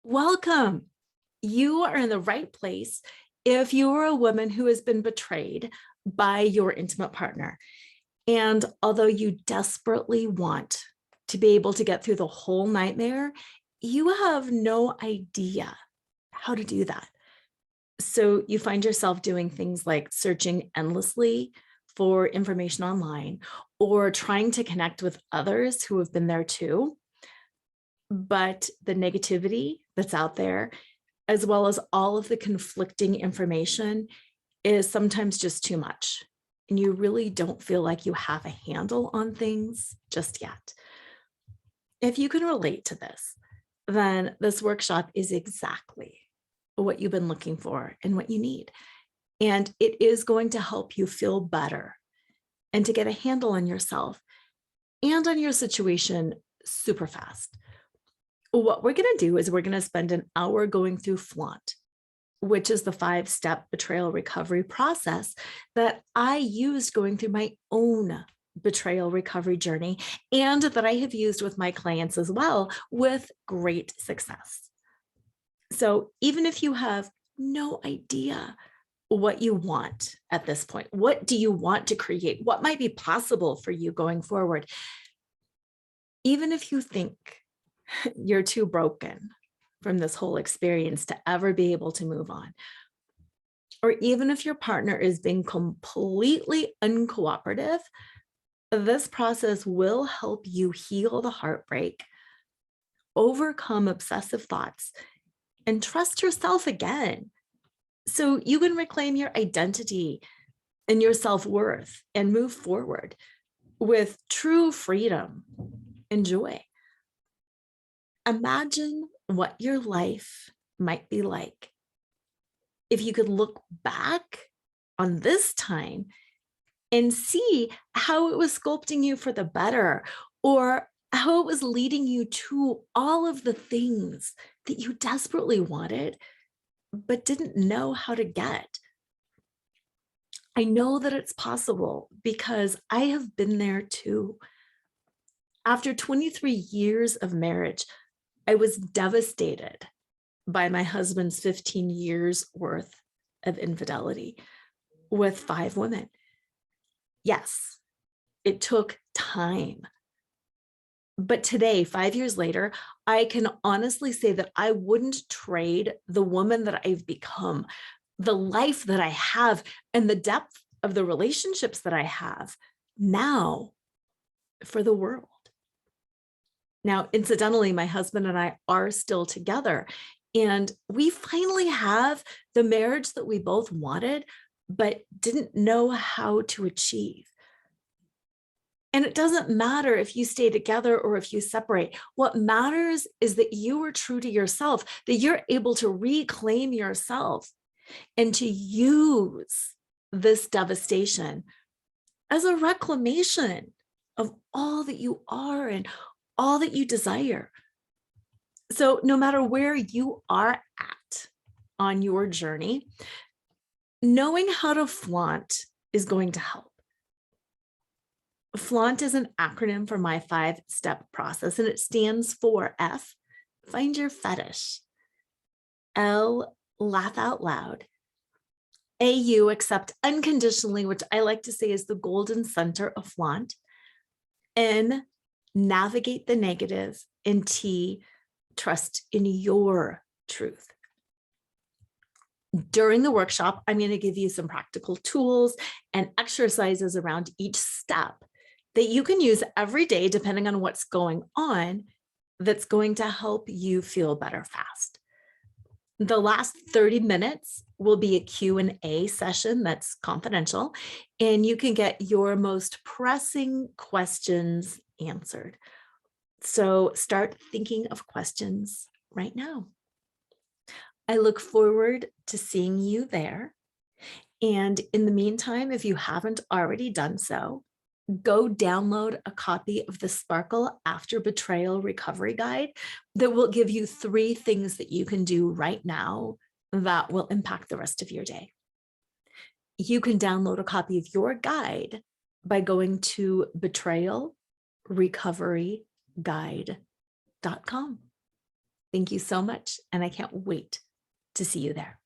Welcome. You are in the right place if you are a woman who has been betrayed by your intimate partner. And although you desperately want to be able to get through the whole nightmare, you have no idea how to do that. So you find yourself doing things like searching endlessly for information online or trying to connect with others who have been there too. But the negativity that's out there, as well as all of the conflicting information, is sometimes just too much. And you really don't feel like you have a handle on things just yet. If you can relate to this, then this workshop is exactly what you've been looking for and what you need. And it is going to help you feel better and to get a handle on yourself and on your situation super fast. What we're going to do is we're going to spend an hour going through Flaunt, which is the 5-step betrayal recovery process that I used going through my own betrayal recovery journey and that I have used with my clients as well with great success. So even if you have no idea what you want at this point, what do you want to create? What might be possible for you going forward? Even if you think you're too broken from this whole experience to ever be able to move on, or even if your partner is being completely uncooperative, this process will help you heal the heartbreak, overcome obsessive thoughts, and trust yourself again so you can reclaim your identity and your self-worth and move forward with true freedom and joy. Imagine what your life might be like if you could look back on this time and see how it was sculpting you for the better, or how it was leading you to all of the things that you desperately wanted, but didn't know how to get. I know that it's possible because I have been there too. After 23 years of marriage, I was devastated by my husband's 15 years worth of infidelity with 5 women. Yes, it took time. But today, 5 years later, I can honestly say that I wouldn't trade the woman that I've become, the life that I have, and the depth of the relationships that I have now for the world. Now, incidentally, my husband and I are still together, and we finally have the marriage that we both wanted, but didn't know how to achieve. And it doesn't matter if you stay together or if you separate. What matters is that you are true to yourself, that you're able to reclaim yourself and to use this devastation as a reclamation of all that you are and all that you desire. So no matter where you are at on your journey, knowing how to flaunt is going to help. Flaunt is an acronym for my 5-step process, and it stands for F, find your fetish. L, laugh out loud. AU, accept unconditionally, which I like to say is the golden center of flaunt. N, navigate the negative. And T, trust in your truth. During the workshop, I'm going to give you some practical tools and exercises around each step that you can use every day, depending on what's going on, that's going to help you feel better fast. The last 30 minutes will be a Q&A session that's confidential, and you can get your most pressing questions answered. So start thinking of questions right now. I look forward to seeing you there. And in the meantime, if you haven't already done so, go download a copy of the Sparkle After Betrayal Recovery Guide that will give you 3 things that you can do right now that will impact the rest of your day. You can download a copy of your guide by going to betrayalrecoveryguide.com. Thank you so much. And I can't wait to see you there.